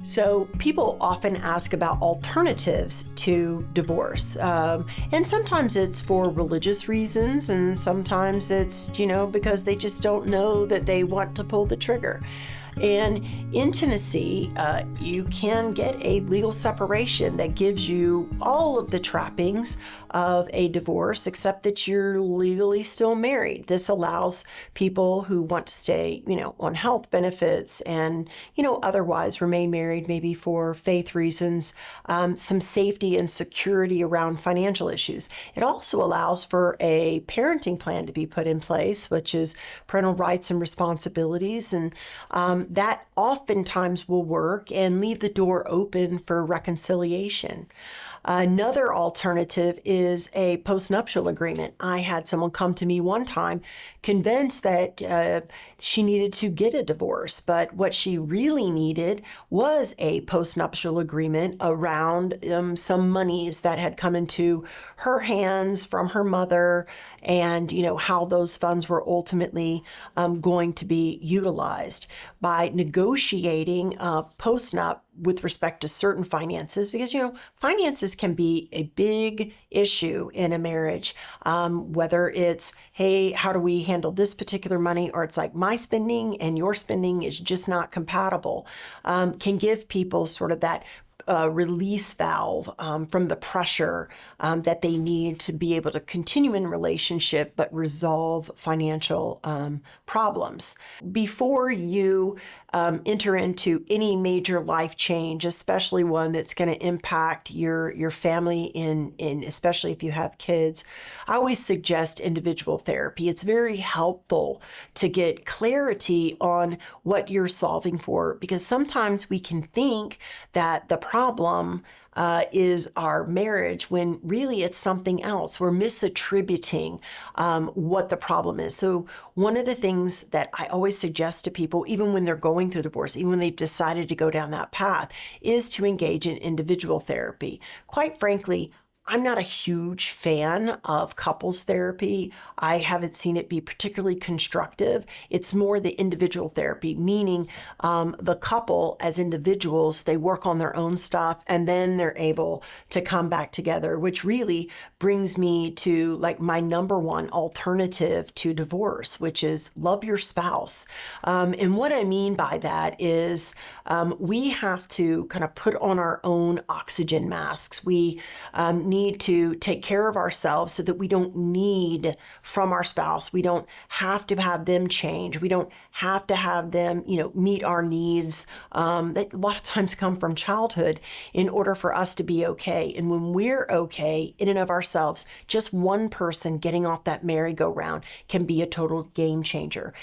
So, people often ask about alternatives to divorce. And sometimes it's for religious reasons, and sometimes it's, because they just don't know that they want to pull the trigger. And in Tennessee, you can get a legal separation that gives you all of the trappings of a divorce, except that you're legally still married. This allows people who want to stay, on health benefits and, otherwise remain married, maybe for faith reasons, some safety and security around financial issues. It also allows for a parenting plan to be put in place, which is parental rights and responsibilities. And that oftentimes will work and leave the door open for reconciliation. Another alternative is a postnuptial agreement. I had someone come to me one time convinced that she needed to get a divorce, but what she really needed was a postnuptial agreement around some monies that had come into her hands from her mother, and how those funds were ultimately going to be utilized. By negotiating a postnup with respect to certain finances, because finances can be a big issue in a marriage, whether it's, hey, how do we handle this particular money, or it's like my spending and your spending is just not compatible, can give people sort of that release valve from the pressure that they need to be able to continue in a relationship but resolve financial problems. Before you enter into any major life change, especially one that's going to impact your family, in especially if you have kids, I always suggest individual therapy. It's very helpful to get clarity on what you're solving for, because sometimes we can think that the problem is our marriage when really it's something else. We're misattributing what the problem is. So one of the things that I always suggest to people, even when they're going through divorce, even when they've decided to go down that path, is to engage in individual therapy. Quite frankly, I'm not a huge fan of couples therapy. I haven't seen it be particularly constructive. It's more the individual therapy, meaning the couple as individuals, they work on their own stuff and then they're able to come back together, which really brings me to like my number one alternative to divorce, which is love your spouse. And what I mean by that is we have to kind of put on our own oxygen masks. We need to take care of ourselves so that we don't need from our spouse. We don't have to have them change. We don't have to have them, meet our needs that a lot of times come from childhood in order for us to be okay. And when we're okay in and of ourselves, just one person getting off that merry-go-round can be a total game changer.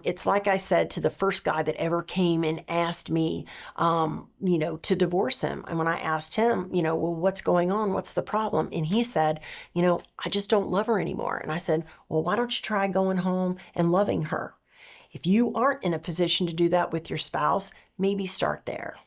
It's like I said to the first guy that ever came and asked me, to divorce him. And when I asked him, well, what's going on? What's the problem? And he said, I just don't love her anymore. And I said, well, why don't you try going home and loving her? If you aren't in a position to do that with your spouse, maybe start there.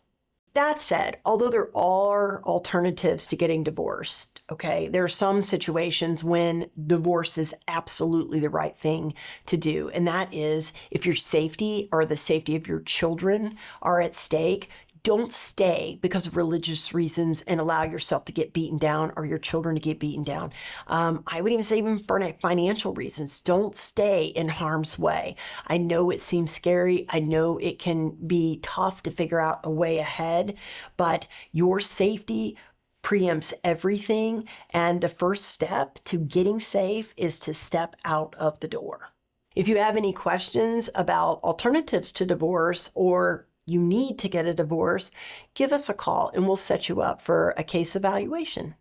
That said, although there are alternatives to getting divorced, okay, there are some situations when divorce is absolutely the right thing to do. And that is if your safety or the safety of your children are at stake. Don't stay because of religious reasons and allow yourself to get beaten down or your children to get beaten down. I would even say even for financial reasons, don't stay in harm's way. I know it seems scary. I know it can be tough to figure out a way ahead, but your safety preempts everything. And the first step to getting safe is to step out of the door. If you have any questions about alternatives to divorce, or you need to get a divorce, give us a call and we'll set you up for a case evaluation.